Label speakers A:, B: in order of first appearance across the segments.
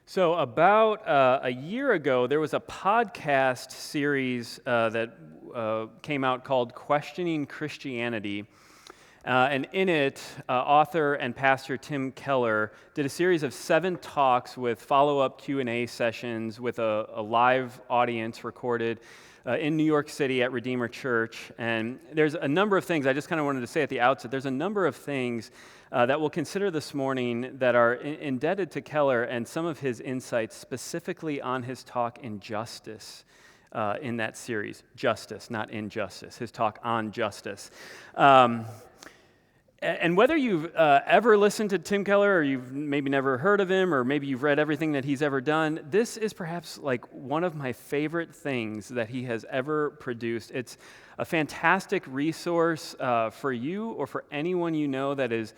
A: So about a year ago, there was a podcast series that came out called Questioning Christianity. And in it, author and pastor Tim Keller did a series of 7 talks with follow-up Q&A sessions with a live audience recorded in New York City at Redeemer Church. And there's a number of things, I just kind of wanted to say at the outset, there's a number of things that we'll consider this morning that are indebted to Keller and some of his insights specifically on his talk Injustice in that series. Justice, not injustice, his talk on justice. And whether you've ever listened to Tim Keller, or you've maybe never heard of him, or maybe you've read everything that he's ever done, this is perhaps like one of my favorite things that he has ever produced. It's a fantastic resource for you or for anyone you know that is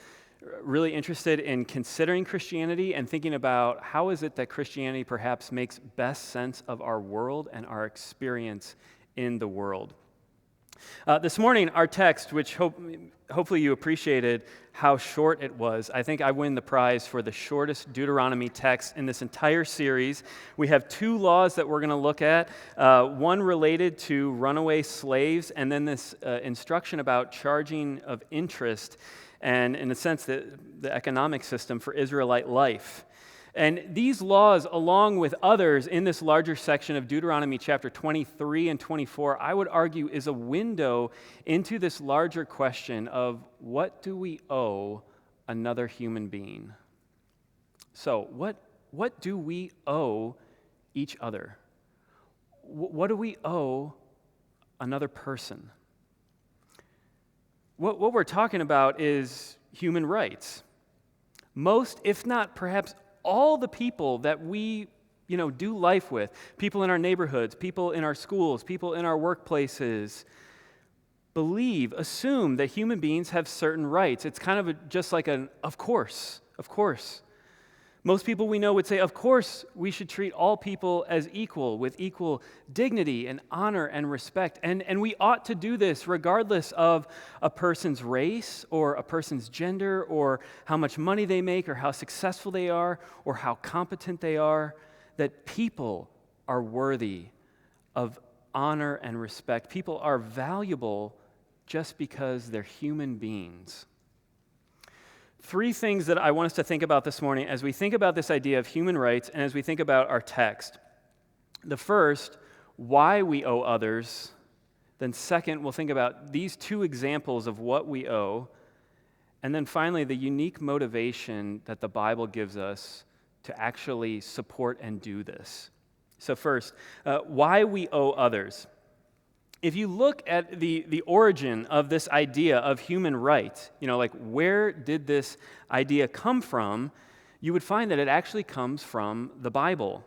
A: really interested in considering Christianity and thinking about how is it that Christianity perhaps makes best sense of our world and our experience in the world. This morning, our text, which hopefully you appreciated how short it was. I think I win the prize for the shortest Deuteronomy text in this entire series. We have 2 laws that we're going to look at, one related to runaway slaves, and then this instruction about charging of interest, and in a sense, the economic system for Israelite life. And these laws, along with others in this larger section of Deuteronomy chapter 23 and 24, I would argue is a window into this larger question of what do we owe another human being? So, what do we owe each other? What do we owe another person? What we're talking about is human rights. Most, if not perhaps all the people that we, do life with, people in our neighborhoods, people in our schools, people in our workplaces, assume that human beings have certain rights. It's kind of just like an of course. Most people we know would say, of course, we should treat all people as equal, with equal dignity and honor and respect. And we ought to do this regardless of a person's race or a person's gender or how much money they make or how successful they are or how competent they are, that people are worthy of honor and respect. People are valuable just because they're human beings. 3 things that I want us to think about this morning as we think about this idea of human rights and as we think about our text. The first, why we owe others. Then second, we'll think about these 2 examples of what we owe. And then finally, the unique motivation that the Bible gives us to actually support and do this. So first, why we owe others. If you look at the origin of this idea of human rights, where did this idea come from, you would find that it actually comes from the Bible.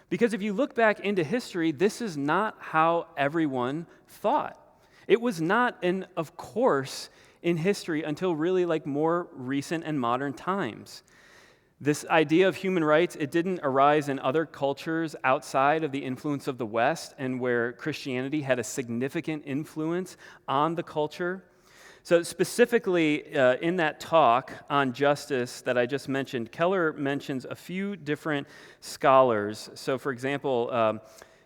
A: Because if you look back into history, this is not how everyone thought. It was not an of course in history until really more recent and modern times. This idea of human rights, it didn't arise in other cultures outside of the influence of the West and where Christianity had a significant influence on the culture. So specifically in that talk on justice that I just mentioned, Keller mentions a few different scholars. So for example,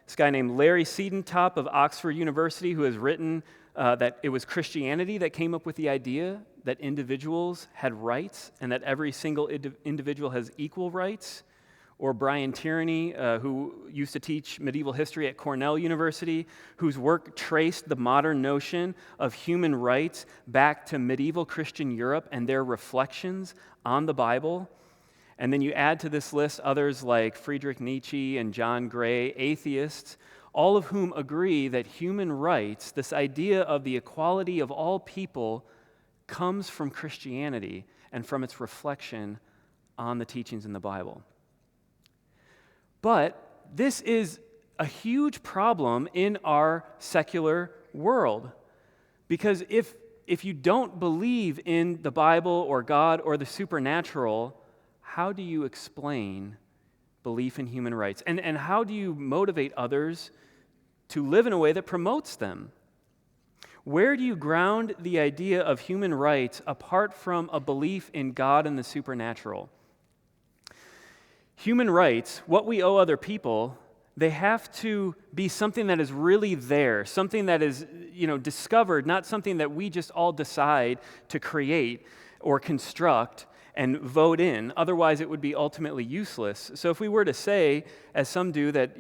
A: this guy named Larry Siedentop of Oxford University, who has written that it was Christianity that came up with the idea that individuals had rights and that every single individual has equal rights. Or Brian Tierney, who used to teach medieval history at Cornell University, whose work traced the modern notion of human rights back to medieval Christian Europe and their reflections on the Bible. And then you add to this list others like Friedrich Nietzsche and John Gray, atheists, all of whom agree that human rights, this idea of the equality of all people, comes from Christianity and from its reflection on the teachings in the Bible. But this is a huge problem in our secular world, because if you don't believe in the Bible or God or the supernatural, how do you explain belief in human rights? And how do you motivate others to live in a way that promotes them? Where do you ground the idea of human rights apart from a belief in God and the supernatural? Human rights, what we owe other people, they have to be something that is really there, something that is, discovered, not something that we just all decide to create or construct and vote in. Otherwise, it would be ultimately useless. So if we were to say, as some do, that,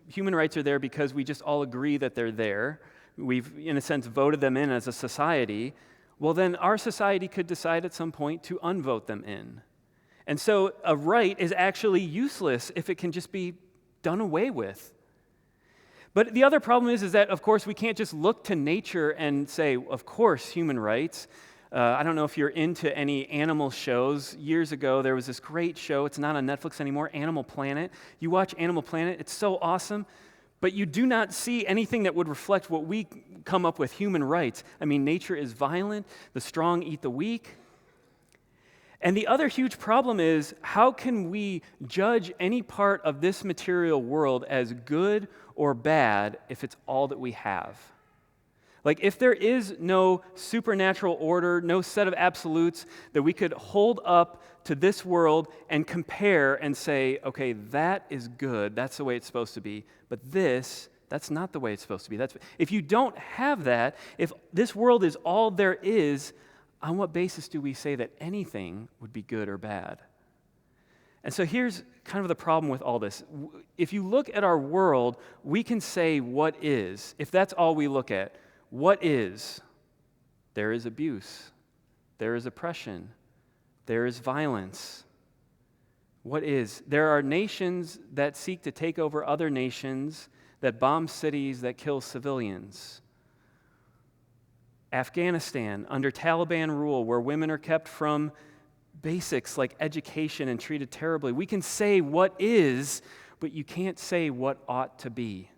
A: human rights are there because we just all agree that they're there, we've, in a sense, voted them in as a society, well, then our society could decide at some point to unvote them in. And so a right is actually useless if it can just be done away with. But the other problem is that, of course, we can't just look to nature and say, of course, human rights. I don't know if you're into any animal shows. Years ago, there was this great show. It's not on Netflix anymore, Animal Planet. You watch Animal Planet, it's so awesome, but you do not see anything that would reflect what we come up with, human rights. I mean, nature is violent. The strong eat the weak. And the other huge problem is, how can we judge any part of this material world as good or bad if it's all that we have? Like, if there is no supernatural order, no set of absolutes that we could hold up to this world and compare and say, okay, that is good, that's the way it's supposed to be, but that's not the way it's supposed to be. If you don't have that, if this world is all there is, on what basis do we say that anything would be good or bad? And so here's kind of the problem with all this. If you look at our world, we can say what is. If that's all we look at, what is? There is abuse. There is oppression. There is violence. What is? There are nations that seek to take over other nations, that bomb cities, that kill civilians. Afghanistan, under Taliban rule, where women are kept from basics like education and treated terribly. We can say what is, but you can't say what ought to be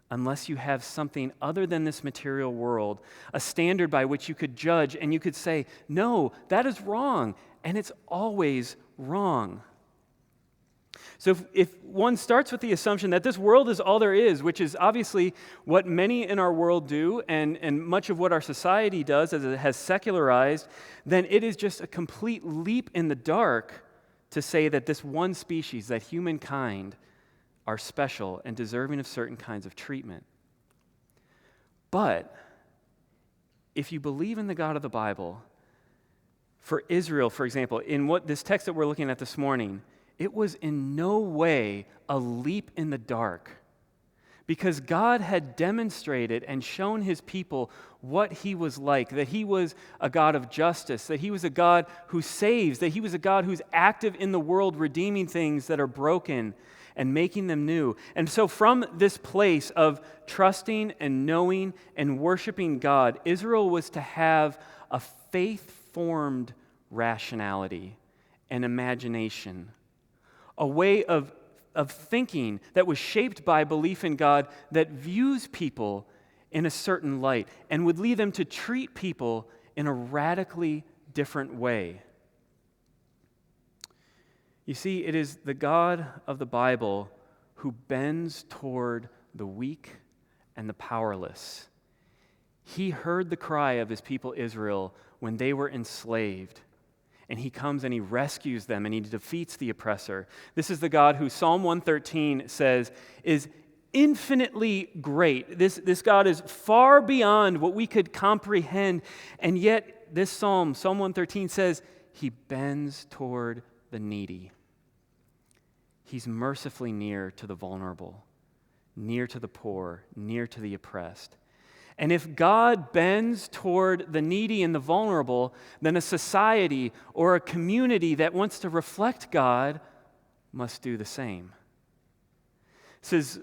A: unless you have something other than this material world, a standard by which you could judge and you could say, no, that is wrong, and it's always wrong. So if one starts with the assumption that this world is all there is, which is obviously what many in our world do and much of what our society does as it has secularized, then it is just a complete leap in the dark to say that this one species, that humankind, are special and deserving of certain kinds of treatment. But if you believe in the God of the Bible, for Israel, for example, in what this text that we're looking at this morning, it was in no way a leap in the dark, because God had demonstrated and shown his people what he was like, that he was a God of justice, that he was a God who saves, that he was a God who's active in the world, redeeming things that are broken and making them new. And so from this place of trusting and knowing and worshiping God, Israel was to have a faith-formed rationality and imagination, a way of thinking that was shaped by belief in God that views people in a certain light and would lead them to treat people in a radically different way. You see, it is the God of the Bible who bends toward the weak and the powerless. He heard the cry of his people Israel when they were enslaved, and he comes and he rescues them and he defeats the oppressor. This is the God who Psalm 113 says is infinitely great. This God is far beyond what we could comprehend, and yet this Psalm 113 says he bends toward the needy. He's mercifully near to the vulnerable, near to the poor, near to the oppressed. And if God bends toward the needy and the vulnerable, then a society or a community that wants to reflect God must do the same. This is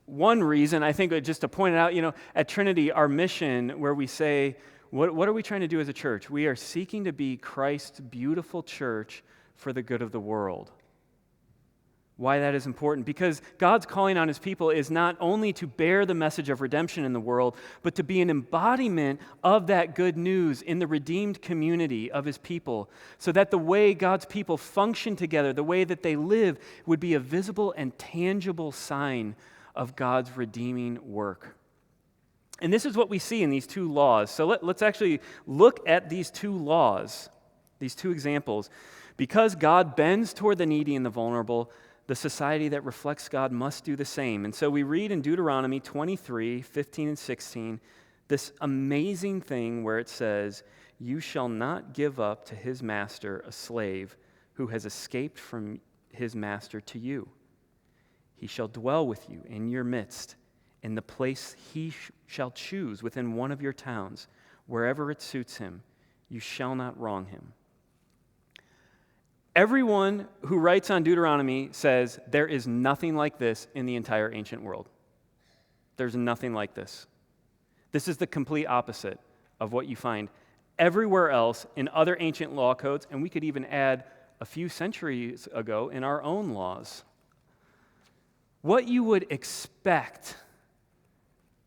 A: one reason, I think, just to point it out, at Trinity, our mission, where we say, what are we trying to do as a church? We are seeking to be Christ's beautiful church for the good of the world. Why that is important? Because God's calling on his people is not only to bear the message of redemption in the world, but to be an embodiment of that good news in the redeemed community of his people, so that the way God's people function together, the way that they live, would be a visible and tangible sign of God's redeeming work. And this is what we see in these two laws. So let's actually look at these two laws, these two examples. Because God bends toward the needy and the vulnerable, the society that reflects God must do the same. And so we read in Deuteronomy 23:15 and 16, this amazing thing where it says, "You shall not give up to his master a slave who has escaped from his master to you. He shall dwell with you in your midst, in the place he shall choose within one of your towns, wherever it suits him. You shall not wrong him." Everyone who writes on Deuteronomy says there is nothing like this in the entire ancient world. There's nothing like this. This is the complete opposite of what you find everywhere else in other ancient law codes, and we could even add a few centuries ago in our own laws. What you would expect,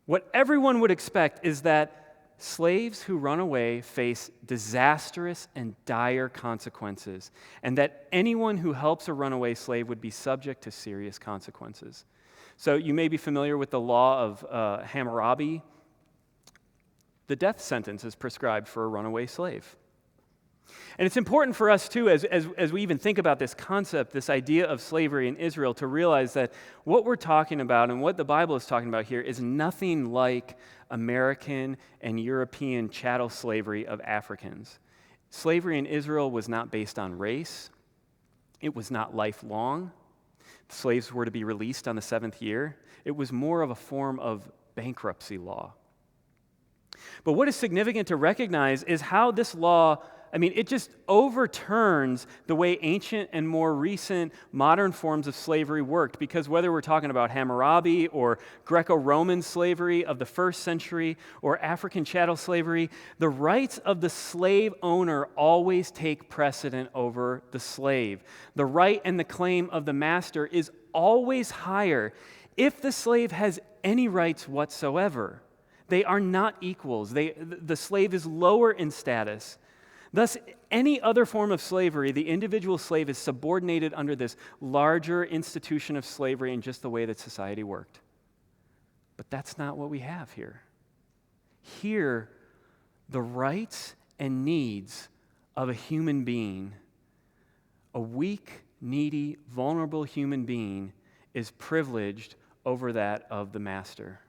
A: what everyone would expect, is that slaves who run away face disastrous and dire consequences, and that anyone who helps a runaway slave would be subject to serious consequences. So you may be familiar with the law of Hammurabi. The death sentence is prescribed for a runaway slave. And it's important for us, too, as we even think about this concept, this idea of slavery in Israel, to realize that what we're talking about and what the Bible is talking about here is nothing like American and European chattel slavery of Africans. Slavery in Israel was not based on race. It was not lifelong. Slaves were to be released on the 7th year. It was more of a form of bankruptcy law. But what is significant to recognize is how this law, it just overturns the way ancient and more recent modern forms of slavery worked, because whether we're talking about Hammurabi or Greco-Roman slavery of the 1st century or African chattel slavery, the rights of the slave owner always take precedent over the slave. The right and the claim of the master is always higher if the slave has any rights whatsoever. They are not equals. The slave is lower in status. Thus, any other form of slavery, the individual slave is subordinated under this larger institution of slavery in just the way that society worked. But that's not what we have here. Here, the rights and needs of a human being, a weak, needy, vulnerable human being, is privileged over that of the master.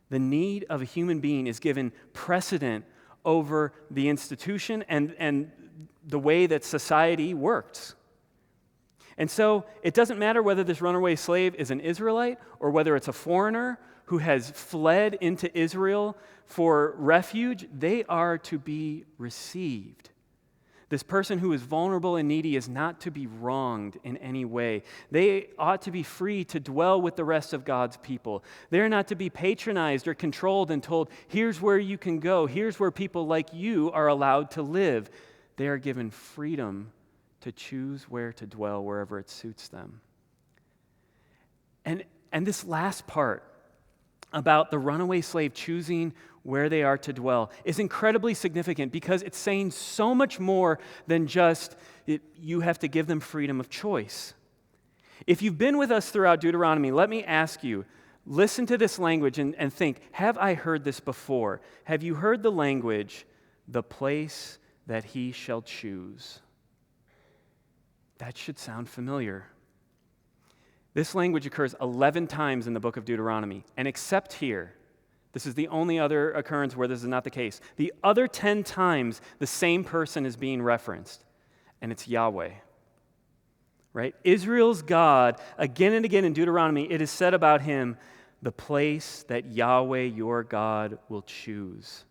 A: The need of a human being is given precedent over the institution and the way that society works. And so it doesn't matter whether this runaway slave is an Israelite or whether it's a foreigner who has fled into Israel for refuge, they are to be received. This person who is vulnerable and needy is not to be wronged in any way. They ought to be free to dwell with the rest of God's people. They're not to be patronized or controlled and told, here's where you can go, here's where people like you are allowed to live. They are given freedom to choose where to dwell wherever it suits them. And this last part about the runaway slave choosing where they are to dwell is incredibly significant, because it's saying so much more than just you have to give them freedom of choice. If you've been with us throughout Deuteronomy, let me ask you, listen to this language and think, have I heard this before? Have you heard the language, the place that he shall choose? That should sound familiar. This language occurs 11 times in the book of Deuteronomy, and except here, this is the only other occurrence where this is not the case. The other 10 times, the same person is being referenced, and it's Yahweh. Right? Israel's God, again and again in Deuteronomy, it is said about him, the place that Yahweh your God will choose.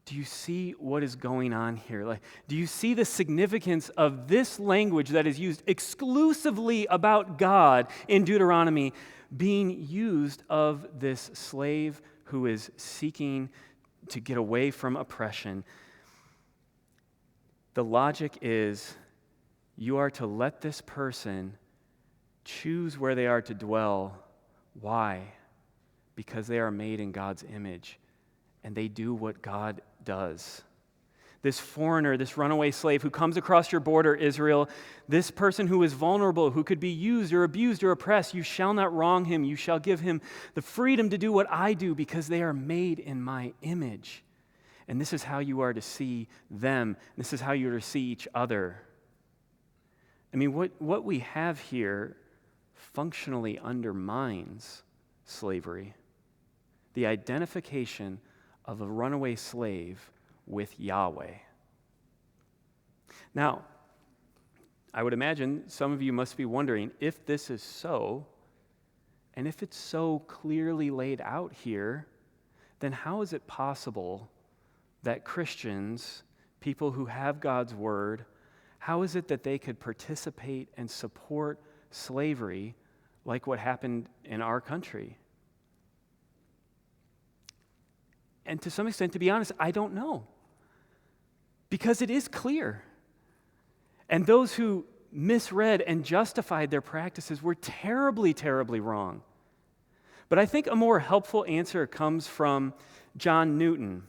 A: Do you see what is going on here? Do you see the significance of this language that is used exclusively about God in Deuteronomy being used of this slave who is seeking to get away from oppression? The logic is you are to let this person choose where they are to dwell. Why? Because they are made in God's image, and they do what God does. This foreigner, this runaway slave who comes across your border, Israel, this person who is vulnerable, who could be used or abused or oppressed, you shall not wrong him. You shall give him the freedom to do what I do, because they are made in my image. And this is how you are to see them. This is how you are to see each other. I mean, what we have here functionally undermines slavery. The identification of a runaway slave with Yahweh. Now, I would imagine some of you must be wondering, if this is so, and if it's so clearly laid out here, then how is it possible that Christians, people who have God's word, how is it that they could participate and support slavery like what happened in our country? And to some extent, to be honest, I don't know. Because it is clear. And those who misread and justified their practices were terribly, terribly wrong. But I think a more helpful answer comes from John Newton.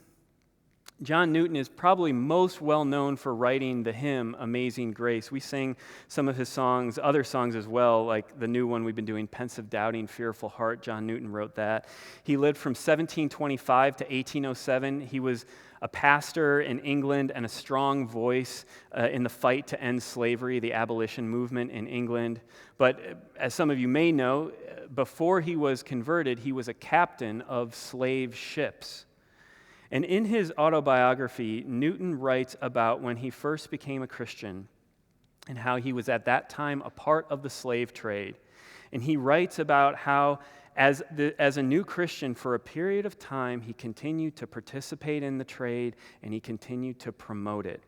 A: John Newton is probably most well known for writing the hymn Amazing Grace. We sing some of his songs, other songs as well, like the new one we've been doing, Pensive Doubting, Fearful Heart. John Newton wrote that. He lived from 1725 to 1807. He was a pastor in England and a strong voice in the fight to end slavery, the abolition movement in England. But as some of you may know, before he was converted, he was a captain of slave ships. And in his autobiography, Newton writes about when he first became a Christian and how he was at that time a part of the slave trade. And he writes about how, as a new Christian, for a period of time, he continued to participate in the trade and he continued to promote it.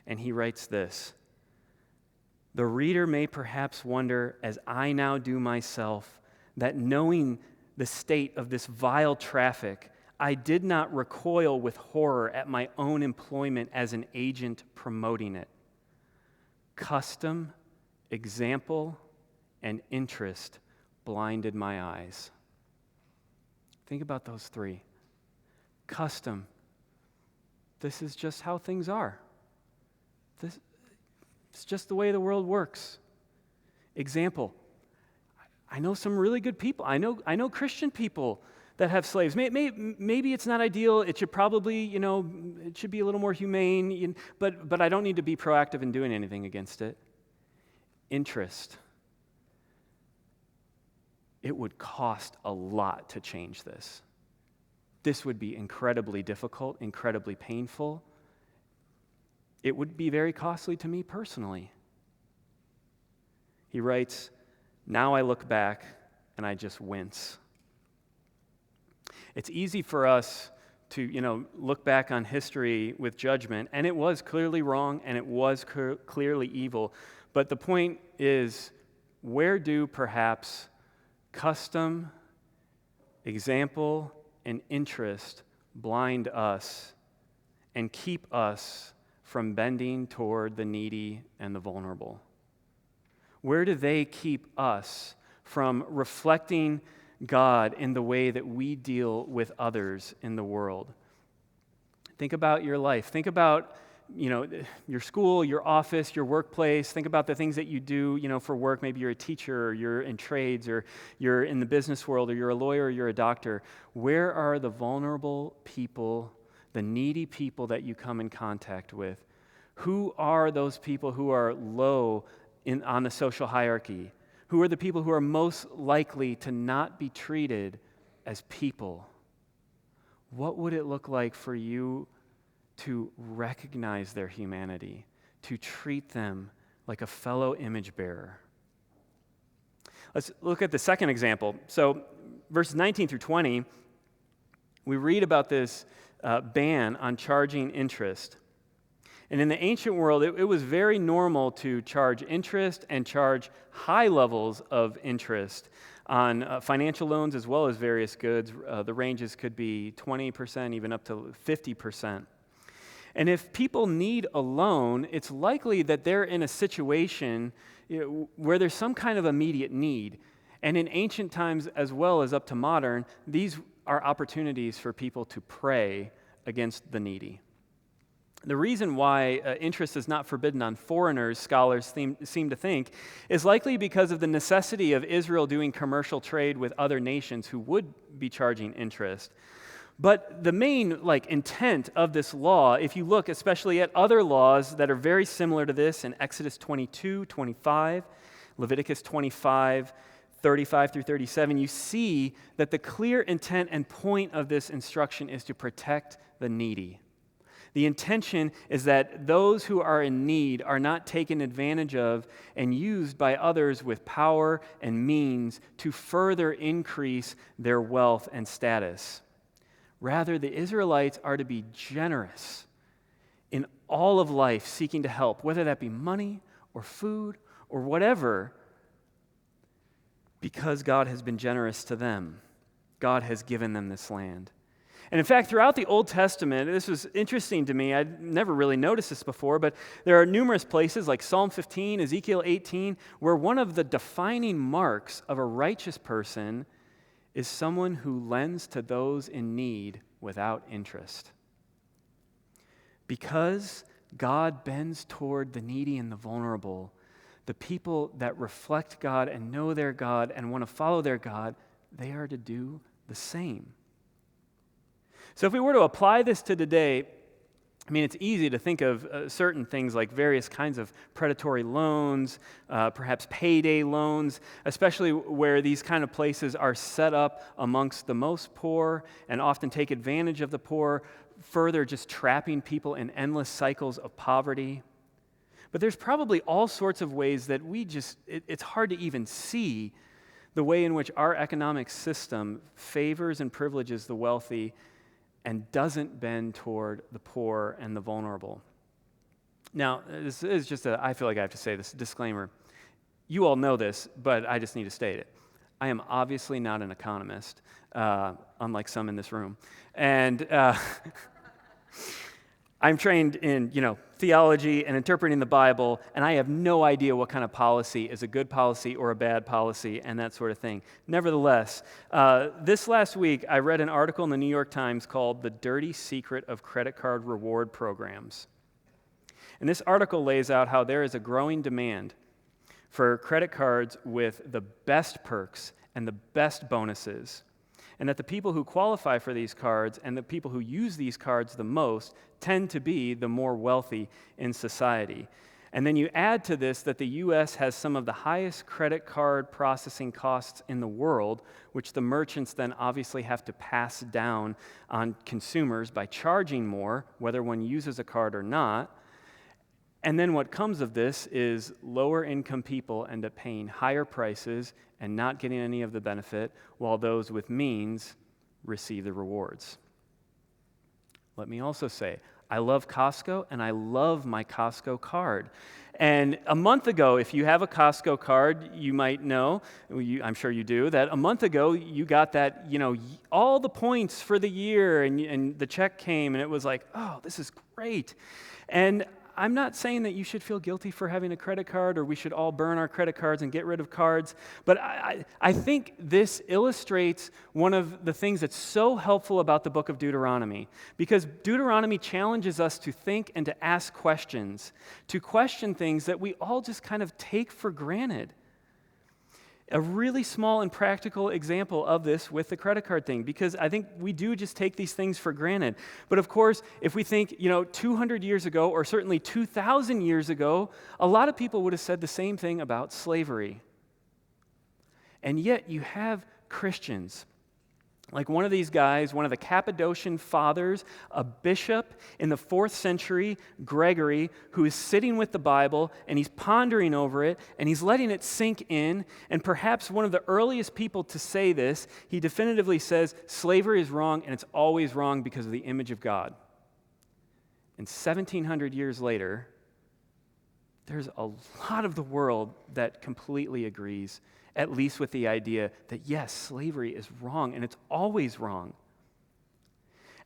A: And he writes this: "The reader may perhaps wonder, as I now do myself, that knowing the state of this vile traffic, I did not recoil with horror at my own employment as an agent promoting it. Custom, example, and interest blinded my eyes." Think about those three. Custom. This is just how things are. It's just the way the world works. Example. I know some really good people. I know Christian people that have slaves. Maybe it's not ideal. It should probably, it should be a little more humane, but I don't need to be proactive in doing anything against it. Interest. It would cost a lot to change this. This would be incredibly difficult, incredibly painful. It would be very costly to me personally. He writes, "Now I look back and I just wince." It's easy for us to, look back on history with judgment, and it was clearly wrong, and it was clearly evil. But the point is, where do perhaps custom, example, and interest blind us and keep us from bending toward the needy and the vulnerable? Where do they keep us from reflecting God in the way that we deal with others in the world? Think about your life. Think about, your school, your office, your workplace. Think about the things that you do, for work. Maybe you're a teacher, or you're in trades, or you're in the business world, or you're a lawyer, or you're a doctor. Where are the vulnerable people, the needy people that you come in contact with? Who are those people who are low on the social hierarchy? Who are the people who are most likely to not be treated as people? What would it look like for you to recognize their humanity, to treat them like a fellow image bearer? Let's look at the second example. So, verses 19 through 20, we read about this ban on charging interest. And in the ancient world, it was very normal to charge interest and charge high levels of interest on financial loans as well as various goods. The ranges could be 20%, even up to 50%. And if people need a loan, it's likely that they're in a situation where there's some kind of immediate need. And in ancient times, as well as up to modern, these are opportunities for people to pray against the needy. The reason why interest is not forbidden on foreigners, scholars seem to think, is likely because of the necessity of Israel doing commercial trade with other nations who would be charging interest. But the main intent of this law, if you look especially at other laws that are very similar to this in Exodus 22, 25, Leviticus 25, 35 through 37, you see that the clear intent and point of this instruction is to protect the needy. The intention is that those who are in need are not taken advantage of and used by others with power and means to further increase their wealth and status. Rather, the Israelites are to be generous in all of life, seeking to help, whether that be money or food or whatever, because God has been generous to them. God has given them this land. And in fact, throughout the Old Testament, this was interesting to me. I'd never really noticed this before, but there are numerous places like Psalm 15, Ezekiel 18, where one of the defining marks of a righteous person is someone who lends to those in need without interest. Because God bends toward the needy and the vulnerable, the people that reflect God and know their God and want to follow their God, they are to do the same. So if we were to apply this to today, it's easy to think of certain things like various kinds of predatory loans, perhaps payday loans, especially where these kind of places are set up amongst the most poor and often take advantage of the poor, further just trapping people in endless cycles of poverty. But there's probably all sorts of ways that it's hard to even see the way in which our economic system favors and privileges the wealthy and doesn't bend toward the poor and the vulnerable. Now, this is just I feel like I have to say this disclaimer. You all know this, but I just need to state it. I am obviously not an economist, unlike some in this room. And I'm trained in, theology and interpreting the Bible, and I have no idea what kind of policy is a good policy or a bad policy and that sort of thing. Nevertheless, this last week I read an article in the New York Times called "The Dirty Secret of Credit Card Reward Programs." And this article lays out how there is a growing demand for credit cards with the best perks and the best bonuses, and that the people who qualify for these cards and the people who use these cards the most tend to be the more wealthy in society. And then you add to this that the U.S. has some of the highest credit card processing costs in the world, which the merchants then obviously have to pass down on consumers by charging more, whether one uses a card or not. And then what comes of this is lower income people end up paying higher prices and not getting any of the benefit, while those with means receive the rewards. Let me also say, I love Costco and I love my Costco card. And a month ago, if you have a Costco card, you might know, I'm sure you do, that a month ago you got that, all the points for the year and the check came and it was like, oh, this is great. And I'm not saying that you should feel guilty for having a credit card or we should all burn our credit cards and get rid of cards, but I think this illustrates one of the things that's so helpful about the book of Deuteronomy, because Deuteronomy challenges us to think and to ask questions, to question things that we all just kind of take for granted. A really small and practical example of this with the credit card thing, because I think we do just take these things for granted. But of course, if we think, 200 years ago, or certainly 2,000 years ago, a lot of people would have said the same thing about slavery. And yet you have Christians, like one of these guys, one of the Cappadocian fathers, a bishop in the 4th century, Gregory, who is sitting with the Bible and he's pondering over it and he's letting it sink in. And perhaps one of the earliest people to say this, he definitively says, slavery is wrong and it's always wrong because of the image of God. And 1,700 years later, there's a lot of the world that completely agrees, at least with the idea that, yes, slavery is wrong, and it's always wrong.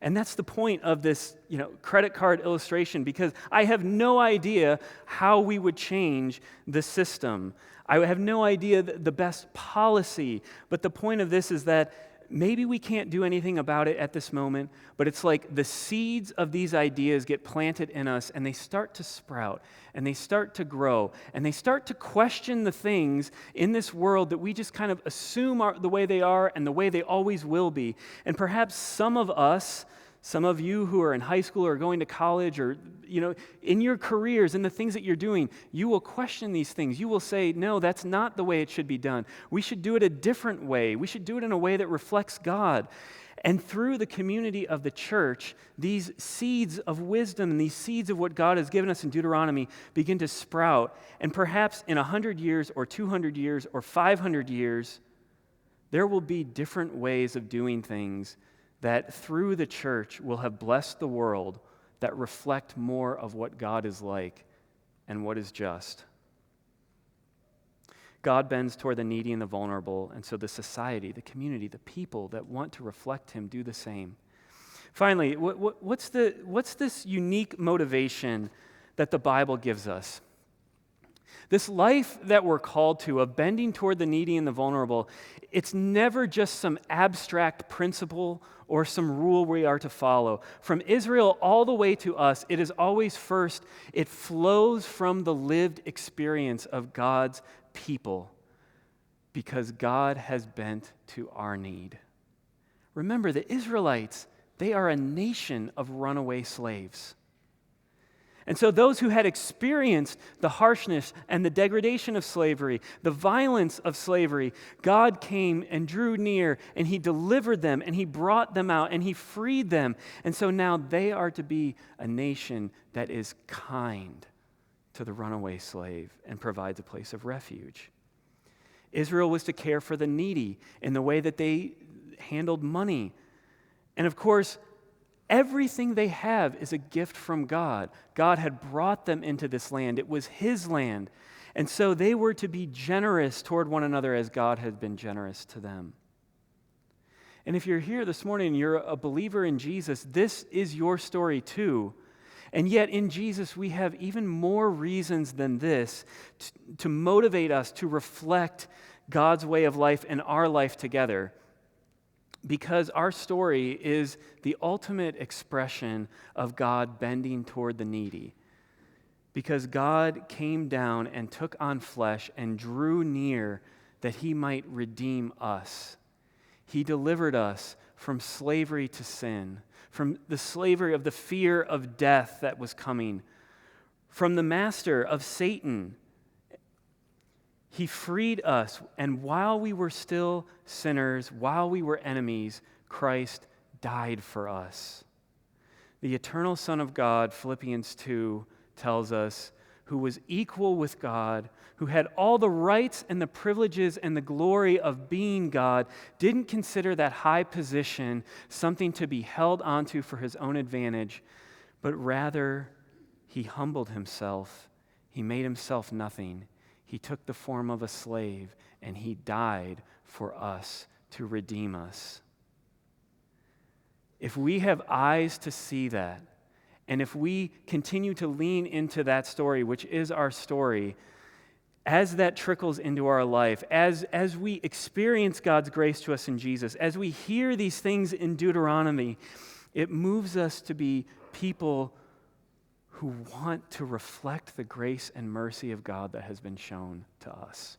A: And that's the point of this, credit card illustration, because I have no idea how we would change the system. I have no idea the best policy, but the point of this is that maybe we can't do anything about it at this moment, but it's like the seeds of these ideas get planted in us and they start to sprout and they start to grow and they start to question the things in this world that we just kind of assume are the way they are and the way they always will be. And perhaps some of us, some of you who are in high school or going to college or, in your careers and the things that you're doing, you will question these things. You will say, no, that's not the way it should be done. We should do it a different way. We should do it in a way that reflects God. And through the community of the church, these seeds of wisdom and these seeds of what God has given us in Deuteronomy begin to sprout. And perhaps in 100 years or 200 years or 500 years, there will be different ways of doing things that through the church will have blessed the world that reflect more of what God is like and what is just. God bends toward the needy and the vulnerable, and so the society, the community, the people that want to reflect Him do the same. Finally, what's this unique motivation that the Bible gives us? This life that we're called to of bending toward the needy and the vulnerable, it's never just some abstract principle or some rule we are to follow. From Israel all the way to us, it is always first, it flows from the lived experience of God's people because God has bent to our need. Remember, the Israelites, they are a nation of runaway slaves. And so those who had experienced the harshness and the degradation of slavery, the violence of slavery, God came and drew near and He delivered them and He brought them out and He freed them. And so now they are to be a nation that is kind to the runaway slave and provides a place of refuge. Israel was to care for the needy in the way that they handled money. And of course, everything they have is a gift from God. God had brought them into this land. It was His land. And so they were to be generous toward one another as God had been generous to them. And if you're here this morning and you're a believer in Jesus, this is your story too. And yet in Jesus, we have even more reasons than this to motivate us to reflect God's way of life and our life together. Because our story is the ultimate expression of God bending toward the needy. Because God came down and took on flesh and drew near that He might redeem us. He delivered us from slavery to sin, from the slavery of the fear of death that was coming, from the master of Satan. He freed us, and while we were still sinners, while we were enemies, Christ died for us. The eternal Son of God, Philippians 2, tells us, who was equal with God, who had all the rights and the privileges and the glory of being God, didn't consider that high position something to be held onto for His own advantage, but rather He humbled Himself. He made Himself nothing. He took the form of a slave, and He died for us to redeem us. If we have eyes to see that, and if we continue to lean into that story, which is our story, as that trickles into our life, as we experience God's grace to us in Jesus, as we hear these things in Deuteronomy, it moves us to be people who want to reflect the grace and mercy of God that has been shown to us.